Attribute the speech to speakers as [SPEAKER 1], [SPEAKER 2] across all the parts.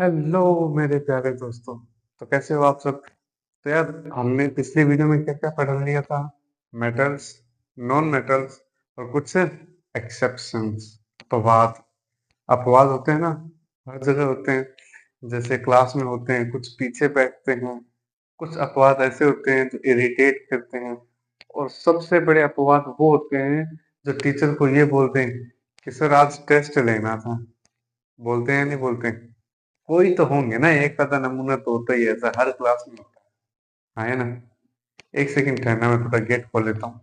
[SPEAKER 1] Hello मेरे प्यारे दोस्तों। तो कैसे हो आप सब। तो यार, हमने पिछली वीडियो में क्या क्या पढ़ लिया था। मेटल्स, नॉन मेटल्स और कुछ एक्सेप्शंस, अपवाद। अपवाद होते हैं ना, हर जगह होते हैं। जैसे क्लास में होते हैं, कुछ पीछे बैठते हैं। कुछ अपवाद ऐसे होते हैं जो इरिटेट करते हैं। और सबसे बड़े अपवाद वो होते हैं जो टीचर को ये बोलते हैं कि सर आज टेस्ट लेना था। बोलते हैं नहीं बोलते। कोई तो होंगे ना, एक आधा नमूना तो होता ही है, ऐसा हर क्लास में होता है। हाँ, है ना। एक सेकंड ठहरना, मैं थोड़ा गेट खोल लेता हूँ।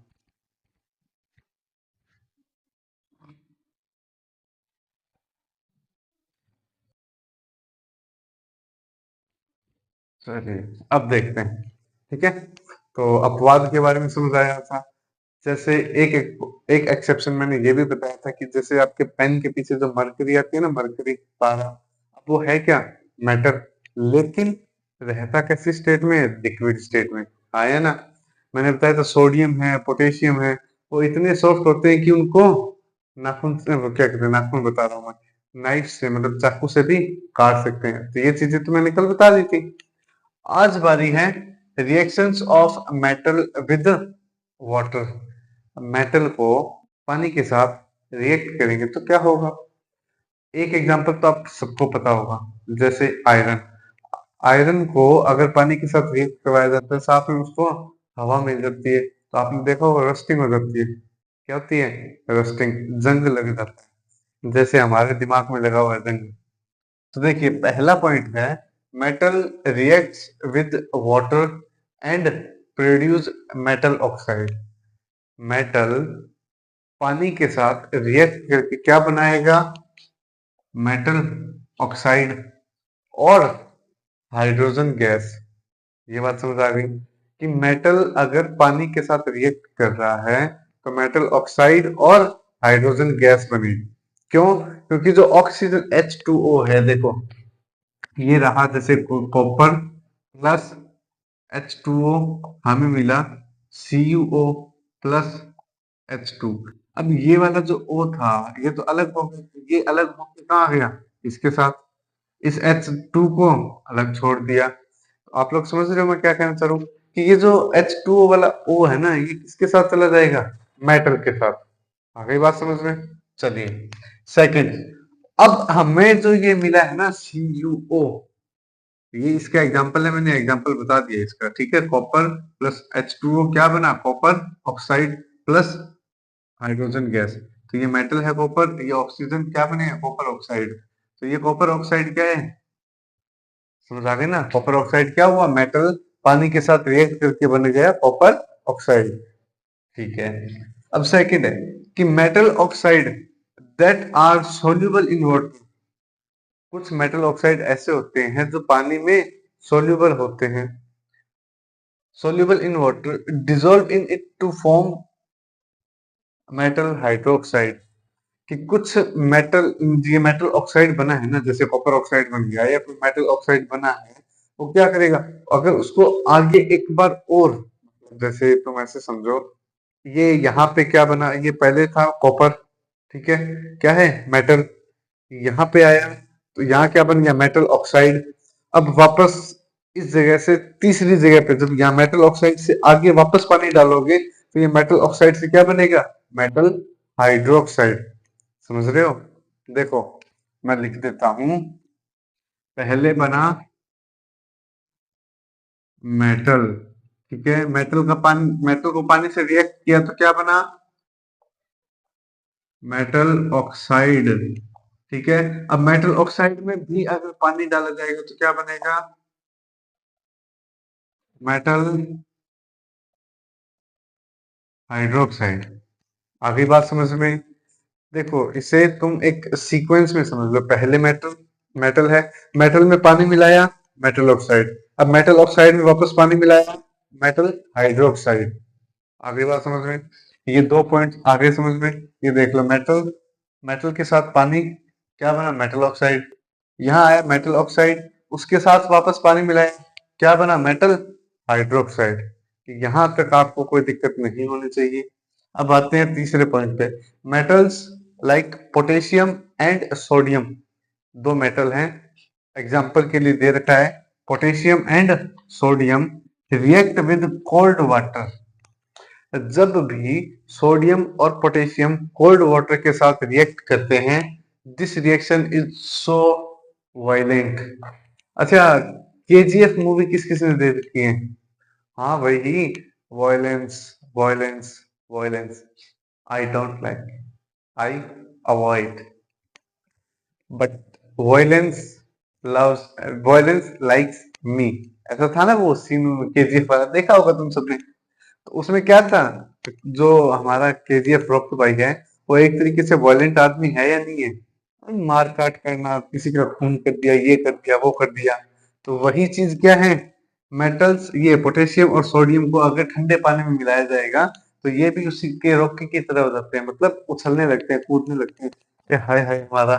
[SPEAKER 1] चलिए, अब देखते हैं। ठीक है। तो अपवाद के बारे में समझ आया था। जैसे एक एक एक्सेप्शन मैंने ये भी बताया था कि जैसे आपके पेन के पीछे जो मरकरी आती है ना, मरकरी पारा, अब वो है क्या, मैटर। लेकिन रहता कैसी स्टेट में, लिक्विड स्टेट में। आया ना। मैंने बताया था सोडियम है, पोटेशियम है, वो इतने सॉफ्ट होते हैं कि उनको नाखून से, वो क्या कहते हैं, नाखून बता रहा हूँ मैं, नाइफ से मतलब चाकू से भी काट सकते हैं। तो ये चीजें तो मैंने कल बता दी थी। आज बारी है reactions of metal with water. Metal को पानी के साथ रिएक्ट करेंगे तो क्या होगा। एक एग्जांपल तो आप सबको पता होगा, जैसे आयरन। आयरन को अगर पानी के साथ रिएक्ट करवाया जाता है, साथ में उसको हवा मिल जाती है, तो आपने देखा होगा रस्टिंग हो जाती है। क्या होती है, रस्टिंग, जंग लग जाता है, जैसे हमारे दिमाग में लगा हुआ है जंग। तो देखिए, पहला पॉइंट है, metal reacts with water and produce metal oxide. Metal पानी के साथ रिएक्ट करके क्या बनाएगा, मेटल ऑक्साइड और हाइड्रोजन गैस। ये बात समझ आ गई कि मेटल अगर पानी के साथ रिएक्ट कर रहा है तो मेटल ऑक्साइड और हाइड्रोजन गैस बनेगी। क्यों? क्योंकि जो ऑक्सीजन H2O है, देखो ये रहा, जैसे कॉपर प्लस H2O, हमें मिला CuO प्लस H2। अब ये वाला जो O था, ये तो अलग हो गया, ये अलग होकर कहाँ आ गया, इसके साथ। इस H2 को अलग छोड़ दिया। तो आप लोग समझ रहे हो मैं क्या कहना चाह रहा हूँ, कि ये जो H2O वाला O है ना, ये किसके साथ चला जाएगा, मेटल के साथ। आ गई बात समझ में। चलिए, सेकंड, अब हमें जो ये मिला है ना CuO, ये इसका एग्जांपल है, मैंने एग्जांपल बता दिया इसका। ठीक है, कॉपर प्लस H2O क्या बना, copper oxide plus hydrogen gas. तो ये मेटल है कॉपर, ये ऑक्सीजन क्या बने, कॉपर ऑक्साइड। तो ये कॉपर ऑक्साइड क्या है, समझ आ गई ना। कॉपर ऑक्साइड क्या हुआ, मेटल पानी के साथ रिएक्ट करके बन गया कॉपर ऑक्साइड। ठीक है। अब सेकंड है कि metal oxide that are soluble in water. कुछ मेटल ऑक्साइड ऐसे होते हैं जो पानी में सोल्यूबल होते हैं, soluble in water, dissolve in it to form metal hydroxide. कि कुछ मेटल, ये मेटल ऑक्साइड बना है ना, जैसे कॉपर ऑक्साइड बन गया या कोई मेटल ऑक्साइड बना है, वो क्या करेगा, अगर उसको आगे एक बार और, जैसे तुम ऐसे समझो, ये यहाँ पे क्या बना, ये पहले था कॉपर, ठीक है, क्या है, मेटल, यहाँ पे आया तो यहाँ क्या बन गया, मेटल ऑक्साइड। अब वापस इस जगह से तीसरी जगह पे जब यहाँ मेटल ऑक्साइड से आगे वापस पानी डालोगे, तो ये मेटल ऑक्साइड से क्या बनेगा, मेटल हाइड्रोक्साइड। समझ रहे हो। देखो, मैं लिख देता हूं, पहले बना मेटल, ठीक है, मेटल का पानी, मेटल को पानी से रिएक्ट किया तो क्या बना, मेटल ऑक्साइड। ठीक है। अब मेटल ऑक्साइड में भी अगर पानी डाला जाएगा तो क्या बनेगा, मेटल हाइड्रोक्साइड। आगे बात समझ में। देखो, इसे तुम एक सीक्वेंस में समझ लो, पहले मेटल, मेटल है, मेटल में पानी मिलाया, मेटल ऑक्साइड, अब मेटल ऑक्साइड में वापस पानी मिलाया, मेटल हाइड्रोक्साइड। आगे बात समझ में। ये दो पॉइंट आगे समझ में। ये देख लो, मेटल, मेटल के साथ पानी क्या बना, मेटल ऑक्साइड। यहाँ आया मेटल ऑक्साइड, उसके साथ वापस पानी मिलाया, क्या बना, मेटल हाइड्रोक्साइड। यहाँ तक आपको कोई दिक्कत नहीं होनी चाहिए। अब आते हैं तीसरे पॉइंट पे। Metals like potassium and sodium, दो मेटल हैं, एग्जाम्पल के लिए दे रखा है, potassium and sodium react with cold water. जब भी सोडियम और पोटेशियम कोल्ड वाटर के साथ रिएक्ट करते हैं, this reaction is so violent. अच्छा, केजीएफ मूवी किस किस ने दे रखी है? हाँ वही, violence violence violence. I don't like, I avoid, but violence loves, violence likes me. ऐसा था ना वो सीन केजीएफ वाला, देखा होगा तुम सबने। तो उसमें क्या था, जो हमारा केजीएफ रॉकी भाई है, वो एक तरीके से वॉयलेंट आदमी है या नहीं है? मार काट करना, किसी का खून कर दिया, ये कर दिया, वो कर दिया। तो वही चीज क्या है, मेटल्स, ये पोटेशियम और सोडियम को अगर ठंडे पानी में मिलाया जाएगा तो ये भी उसी के रॉकी की तरह हो जाते हैं, मतलब उछलने लगते हैं, कूदने लगते हैं। हाय हाय हमारा।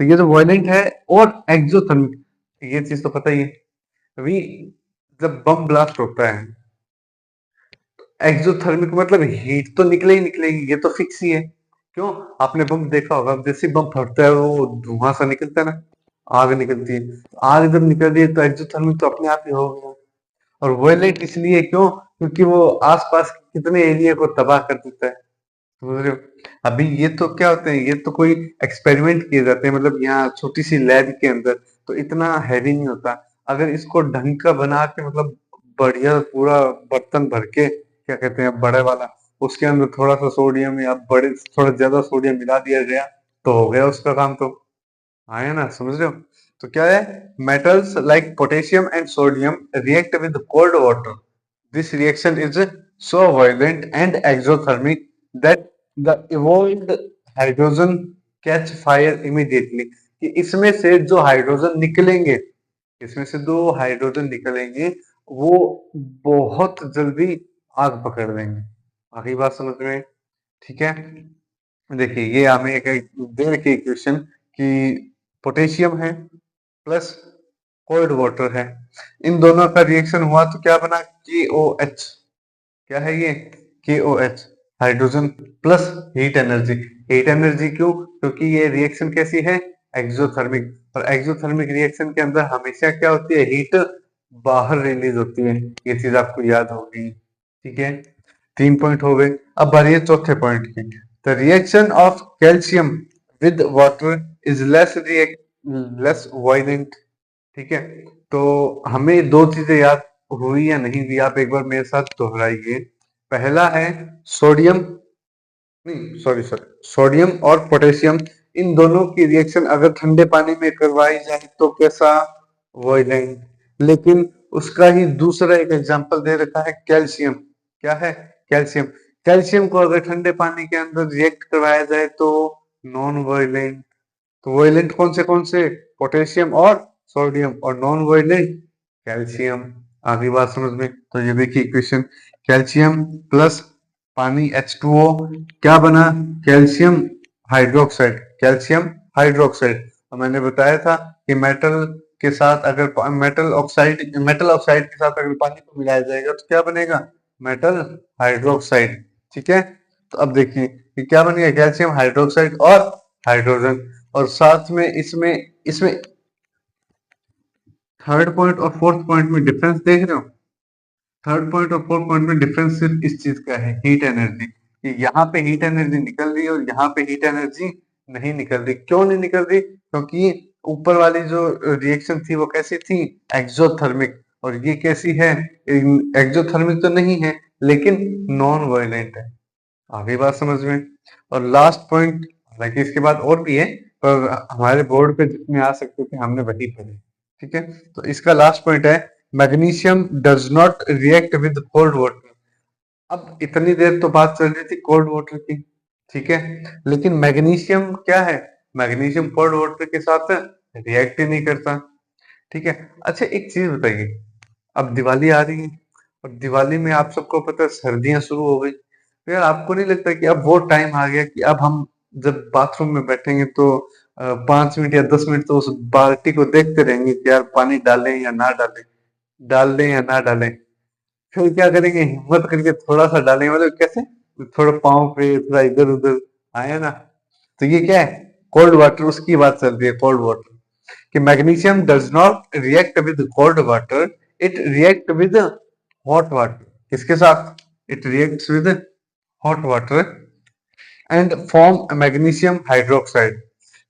[SPEAKER 1] तो ये जो वॉयलेंट है और एक्सोथर्मिक, ये चीज तो पता ही है। अभी जब बम ब्लास्ट होता है, एक्सोथर्मिक मतलब हीट तो निकले ही निकलेगी, ये तो फिक्स ही है। क्यों? आपने बम देखा होगा, जैसे बम फटता है वो धुआं सा निकलता है ना, आग निकलती है। तो आग जब निकल रही है तो एक्सोथर्मिक तो अपने आप ही हो गया। और वॉयलेंट इसलिए क्यों? क्योंकि वो आसपास के कितने एरिया को तबाह कर देता है, समझ रहे हो? अभी ये तो क्या होते हैं, ये तो कोई एक्सपेरिमेंट किए जाते हैं, मतलब यहाँ छोटी सी लैब के अंदर, तो इतना हैवी नहीं होता। अगर इसको ढंग का बना के, मतलब बढ़िया पूरा बर्तन भर के, क्या कहते हैं बड़े वाला, उसके अंदर थोड़ा सा सोडियम या बड़े थोड़ा ज्यादा सोडियम मिला दिया गया, तो हो गया उसका काम। तो आया ना, समझ रहे हो? तो क्या है, metals like potassium and sodium react with cold water. This reaction is so violent and exothermic that the evolved hydrogen catch fire immediately। कि इसमें से जो हाइड्रोजन निकलेंगे, इसमें से दो हाइड्रोजन निकलेंगे, वो बहुत जल्दी आग पकड़ लेंगे। आगे बात समझ में? ठीक है, देखिए ये हमें एक दे रखी इक्वेशन कि पोटेशियम है प्लस कोल्ड वाटर है, इन दोनों का रिएक्शन हुआ तो क्या बना, KOH। क्या है ये, KOH, hydrogen plus heat energy. Heat energy क्यों? क्योंकि ये रिएक्शन कैसी है, एक्सोथर्मिक। और एक्सोथर्मिक रिएक्शन के अंदर हमेशा क्या होती है, हीट बाहर रिलीज होती है, ये चीज आपको याद होगी। ठीक है, 3 पॉइंट हो गए। अब बारी है चौथे पॉइंट की। The reaction of calcium with water is less violent. ठीक है, तो हमें दो चीजें याद हुई या नहीं हुई, आप एक बार मेरे साथ दोहराइए। पहला है सोडियम, नहीं सॉरी सॉरी, सोडियम और पोटेशियम, इन दोनों की रिएक्शन अगर ठंडे पानी में करवाई जाए तो कैसा, वॉयलेंट। लेकिन उसका ही दूसरा एक एग्जांपल दे रखा है, कैल्शियम। क्या है, कैल्शियम। कैल्शियम को अगर ठंडे पानी के अंदर रिएक्ट करवाया जाए तो नॉन वॉयलेंट। तो वॉयलेंट कौन से, पोटेशियम और सोडियम, और नॉन वॉयलेंट कैल्शियम। आगे बात समझ में? तो ये देखिए इक्वेशन, कैल्शियम प्लस पानी H2O, क्या बना, कैल्शियम हाइड्रोक्साइड, कैल्शियम हाइड्रोक्साइड। तो मैंने बताया था कि मेटल के साथ अगर मेटल ऑक्साइड के साथ अगर पानी को मिलाया जाएगा तो क्या बनेगा, मेटल हाइड्रोक्साइड। ठीक है, तो अब देखिए कि क्या बन गया, कैल्शियम हाइड्रोक्साइड और हाइड्रोजन। और साथ में इसमें इसमें थर्ड पॉइंट और फोर्थ पॉइंट में डिफरेंस देख रहे हो? थर्ड पॉइंट और फोर्थ पॉइंट में डिफरेंस सिर्फ इस चीज का है, हीट एनर्जी। कि यहाँ पे हीट एनर्जी निकल रही है और यहाँ पे हीट एनर्जी नहीं निकल रही। क्यों नहीं निकल रही? क्योंकि ऊपर वाली जो रिएक्शन थी वो कैसी थी, एक्सोथर्मिक, और ये कैसी है, एक्सोथर्मिक तो नहीं है लेकिन नॉन वायलेंट है। आगे बात समझ में? और लास्ट पॉइंट, हालांकि इसके बाद और भी है, पर हमारे बोर्ड पे जितने आ सकते थे हमने वही पढ़े। ठीक है, तो इसका लास्ट पॉइंट है, magnesium does not react with cold water. अब इतनी देर तो बात चल रही थी कोल्ड वाटर की, ठीक है, लेकिन मैग्नीशियम क्या है, मैग्नीशियम कोल्ड वाटर के साथ रिएक्ट ही नहीं करता। ठीक है, अच्छा एक चीज बताइए, अब दिवाली आ रही है, और दिवाली में आप सबको पता है सर्दियां शुरू हो गई, तो यार आपको नहीं लगता कि अब वो टाइम आ गया कि अब हम जब बाथरूम में बैठेंगे तो 5 मिनट या 10 मिनट तो उस बाल्टी को देखते रहेंगे कि यार पानी डालें या ना डालें, डाल दें या ना डालें। फिर क्या करेंगे, हिम्मत करके थोड़ा सा डालेंगे, मतलब कैसे, थोड़ा पाँव पे थोड़ा इधर उधर आया ना। तो ये क्या है, कोल्ड वाटर, उसकी बात चल रही है, कोल्ड वाटर। कि magnesium does not react with cold water, it react with hot water. किसके साथ? It reacts with hot water and form magnesium hydroxide.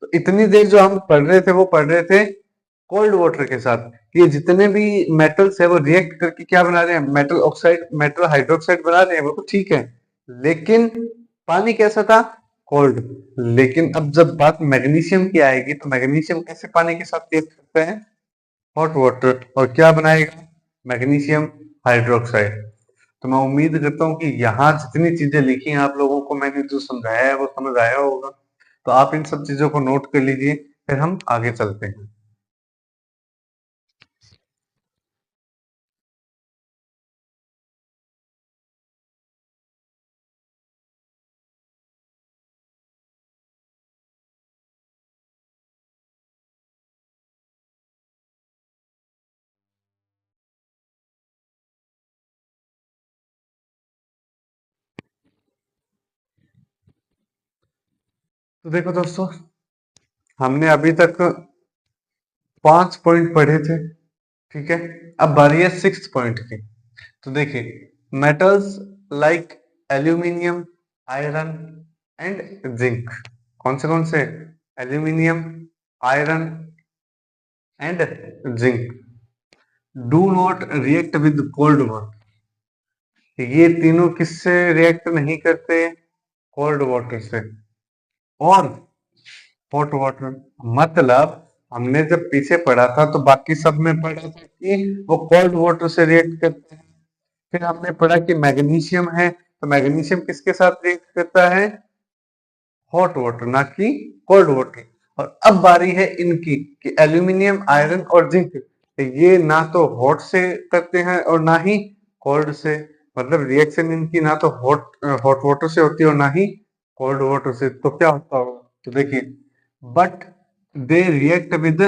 [SPEAKER 1] तो इतनी देर जो हम पढ़ रहे थे वो पढ़ रहे थे कोल्ड वाटर के साथ। ये जितने भी मेटल्स है वो रिएक्ट करके क्या बना रहे हैं? मेटल ऑक्साइड, मेटल हाइड्रोक्साइड बना रहे हैं, वो तो ठीक है, लेकिन पानी कैसा था? कोल्ड। लेकिन अब जब बात मैग्नीशियम की आएगी तो मैग्नीशियम कैसे पानी के साथ रिएक्ट करता है? Hot water. और क्या बनाएगा? Magnesium hydroxide. तो मैं उम्मीद करता हूँ कि यहाँ जितनी चीजें लिखी हैं आप लोगों को मैंने जो समझाया है वो समझ आया होगा। तो आप इन सब चीजों को नोट कर लीजिए, फिर हम आगे चलते हैं। तो देखो दोस्तों, हमने अभी तक 5 पॉइंट पढ़े थे, ठीक है। अब बारी है 6th पॉइंट की। तो देखिए, metals like aluminium, iron and zinc. कौन से? Aluminium, iron and zinc do not react with cold water. ये तीनों किससे रिएक्ट नहीं करते? कोल्ड वाटर से और हॉट वाटर। मतलब हमने जब पीछे पढ़ा था तो बाकी सब में पढ़ा था कि वो कोल्ड वाटर से रिएक्ट करते हैं। फिर हमने पढ़ा कि मैग्नीशियम है, तो मैग्नीशियम किसके साथ रिएक्ट करता है? हॉट वाटर, ना कि कोल्ड वाटर। और अब बारी है इनकी कि एल्यूमिनियम, आयरन और जिंक, ये ना तो हॉट से करते हैं और ना ही कोल्ड से। मतलब रिएक्शन इनकी ना तो हॉट वाटर से होती है और ना ही कोल्ड वाटर से। तो क्या होता होगा? तो देखिए, but they react with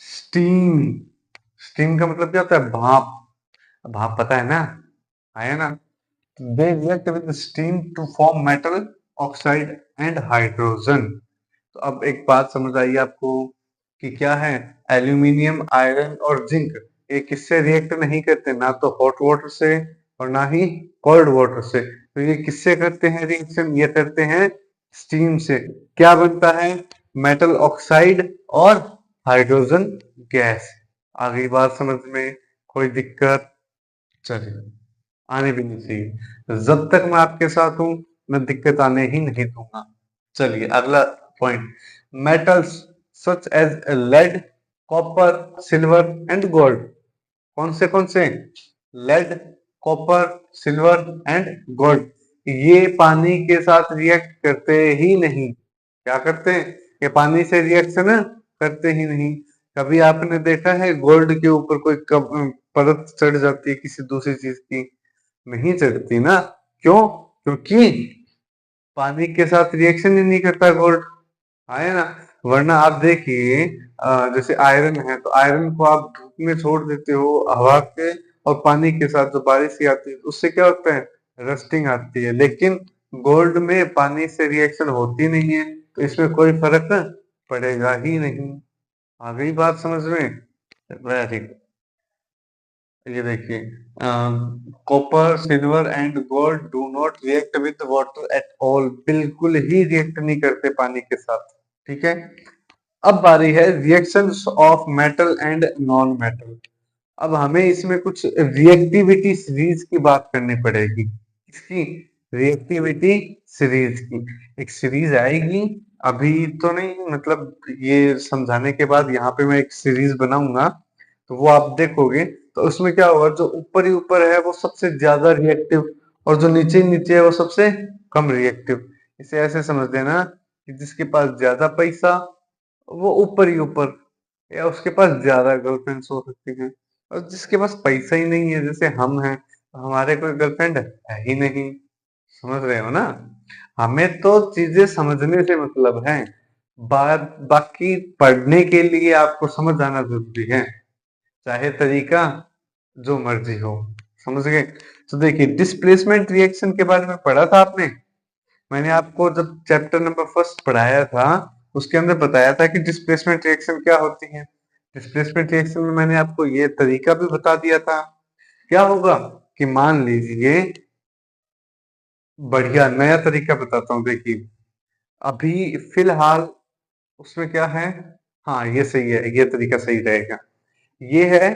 [SPEAKER 1] steam. Steam का मतलब क्या होता है? भाप। भाप पता है ना, आया ना। They react with steam to form metal oxide and hydrogen. तो अब एक बात समझ आई आपको कि क्या है? एल्यूमिनियम, आयरन और जिंक ये किससे रिएक्ट नहीं करते? ना तो हॉट वाटर से और ना ही कोल्ड वाटर से। तो ये किससे करते हैं रिएक्शन? ये करते हैं स्टीम से। क्या बनता है? मेटल ऑक्साइड और हाइड्रोजन गैस। आ गई बात समझ में? कोई दिक्कत? चलिए, आने भी नहीं चाहिए। जब तक मैं आपके साथ हूं मैं दिक्कत आने ही नहीं दूंगा। चलिए अगला point, metals such as lead, copper, silver and gold. कौन से? Lead, copper, silver and gold. ये पानी के साथ रिएक्ट करते ही नहीं। क्या करते हैं? ये पानी से रिएक्शन करते ही नहीं। कभी आपने देखा है गोल्ड के ऊपर कोई परत चढ़ जाती है किसी दूसरी चीज की? नहीं चढ़ती ना। क्यों? क्योंकि पानी के साथ रिएक्शन ही नहीं करता गोल्ड, है ना। वरना आप देखिए, जैसे आयरन है तो आयरन को आप धूप में छोड़ देते हो हवा के और पानी के साथ, जो बारिश ही आती है उससे क्या होता है? रस्टिंग आती है। लेकिन गोल्ड में पानी से रिएक्शन होती नहीं है, तो इसमें कोई फर्क पड़ेगा ही नहीं। आ गई बात समझ में? Very good. ये देखिए, copper, silver and gold do not react with water at all. बिल्कुल ही रिएक्ट नहीं करते पानी के साथ, ठीक है। अब बारी है reactions of metal and non metal. अब हमें इसमें कुछ रिएक्टिविटी सीरीज की बात करनी पड़ेगी। इसकी रिएक्टिविटी सीरीज की एक सीरीज आएगी, अभी तो नहीं, मतलब ये समझाने के बाद यहाँ पे मैं एक सीरीज बनाऊंगा, तो वो आप देखोगे तो उसमें क्या होगा? जो ऊपर ही ऊपर है वो सबसे ज्यादा रिएक्टिव और जो नीचे नीचे है वो सबसे कम रिएक्टिव। इसे ऐसे समझ लेना कि जिसके पास ज्यादा पैसा वो ऊपर ही ऊपर, या उसके पास ज्यादा गर्लफ्रेंड्स हो सकती हैं। और जिसके पास पैसा ही नहीं है, जैसे हम हैं, तो हमारे कोई गर्लफ्रेंड है ही नहीं। समझ रहे हो ना? हमें तो चीजें समझने से मतलब है, बात बाकी पढ़ने के लिए आपको समझ आना जरूरी है, चाहे तरीका जो मर्जी हो। समझ गए? तो देखिए, डिस्प्लेसमेंट रिएक्शन के बारे में पढ़ा था आपने। मैंने आपको जब चैप्टर नंबर 1 पढ़ाया था उसके अंदर बताया था कि डिस्प्लेसमेंट रिएक्शन क्या होती है। डिस्प्लेसमेंट रिएक्शन में मैंने आपको ये तरीका भी बता दिया था। क्या होगा कि मान लीजिए, बढ़िया नया तरीका बताता हूँ, देखिए अभी फिलहाल उसमें क्या है। हाँ ये सही है, ये तरीका सही रहेगा। ये है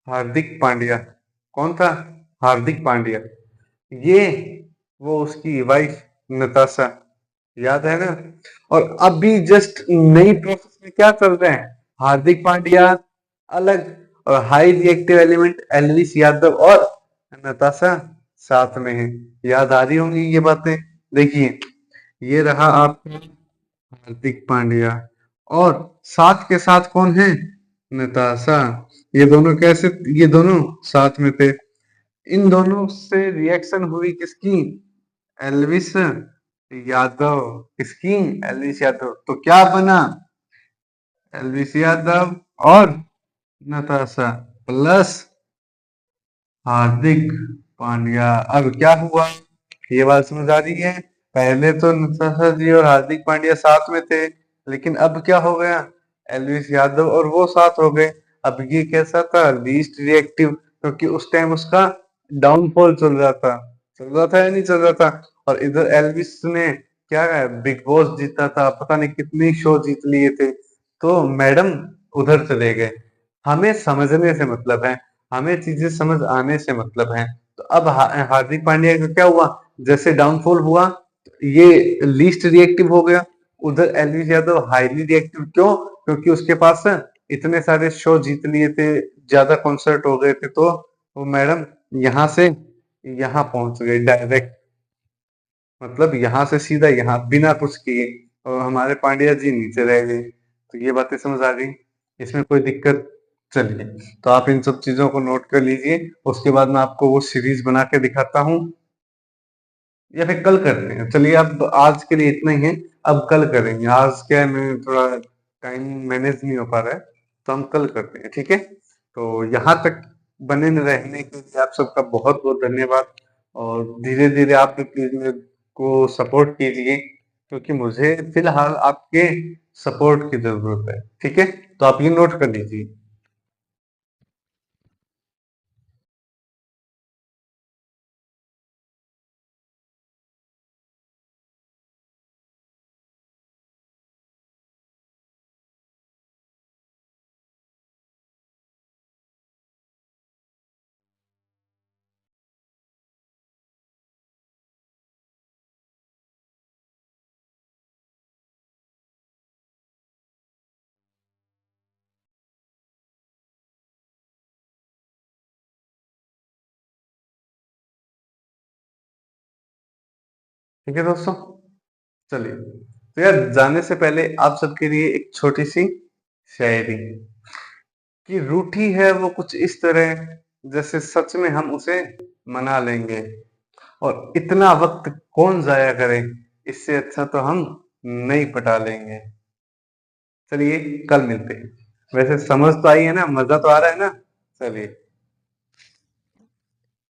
[SPEAKER 1] हार्दिक पांड्या। कौन था? हार्दिक पांड्या। ये वो उसकी वाइफ नताशा, याद है ना। और अभी जस्ट नई प्रोसेस में क्या चल रहे हैं, हार्दिक पांड्या अलग और high reactive element Elvis Yadav और नताशा साथ में है। याद आ रही होंगी ये बातें। देखिए ये रहा आपका हार्दिक पांड्या और साथ के साथ कौन है, नताशा। ये दोनों कैसे, ये दोनों साथ में थे। इन दोनों से रिएक्शन हुई किसकी, एल्विस यादव। किसकी, एल्विस यादव। तो क्या बना, एल्विस यादव और नताशा प्लस हार्दिक पांड्या। अब क्या हुआ, ये बात समझ आ रही है। पहले तो नताशा जी और हार्दिक पांड्या साथ में थे, लेकिन अब क्या हो गया, एल्विस यादव और वो साथ हो गए। अब ये कैसा था, लीस्ट रिएक्टिव, क्योंकि उस टाइम उसका डाउनफॉल चल रहा था। चल रहा था या नहीं चल रहा था। और इधर एल्विस ने क्या है, बिग बॉस जीता था, पता नहीं कितनी शो जीत लिए थे। तो मैडम उधर चले गए। हमें समझने से मतलब है, हमें चीजें समझ आने से मतलब है। तो अब हार्दिक पांड्या का क्या हुआ, जैसे डाउनफॉल हुआ ये लीस्ट रिएक्टिव हो गया। उधर एलविस यादव हाईली रिएक्टिव, क्यों, क्योंकि उसके पास इतने सारे शो जीत लिए थे, ज्यादा कॉन्सर्ट हो गए थे। तो वो मैडम यहाँ से यहाँ पहुंच गए डायरेक्ट, मतलब यहाँ से सीधा यहाँ बिना कुछ किए। और हमारे पांड्या जी नीचे रह गए। तो ये बातें समझ आ गई, इसमें कोई दिक्कत। चलिए, तो आप इन सब चीजों को नोट कर लीजिए। उसके बाद मैं आपको वो सीरीज बना के दिखाता हूँ, या फिर कल करते हैं। चलिए अब आज के लिए इतना ही है, अब कल करेंगे। आज क्या है, मैं थोड़ा टाइम मैनेज नहीं हो पा रहा है, तो हम कल करते हैं, ठीक है। तो यहाँ तक बने रहने के लिए आप सबका बहुत बहुत धन्यवाद। और धीरे धीरे आप भी प्लीज मेरे को सपोर्ट कीजिए, क्योंकि मुझे फिलहाल आपके सपोर्ट की जरूरत है, ठीक है। तो आप ये नोट कर लीजिए। ठीक है दोस्तों, चलिए। तो यार जाने से पहले आप सबके लिए एक छोटी सी शायरी, कि रूठी है वो कुछ इस तरह, जैसे सच में हम उसे मना लेंगे। और इतना वक्त कौन जाया करे, इससे अच्छा तो हम नहीं पटा लेंगे। चलिए कल मिलते हैं। वैसे समझ तो आई है ना, मजा तो आ रहा है ना। चलिए।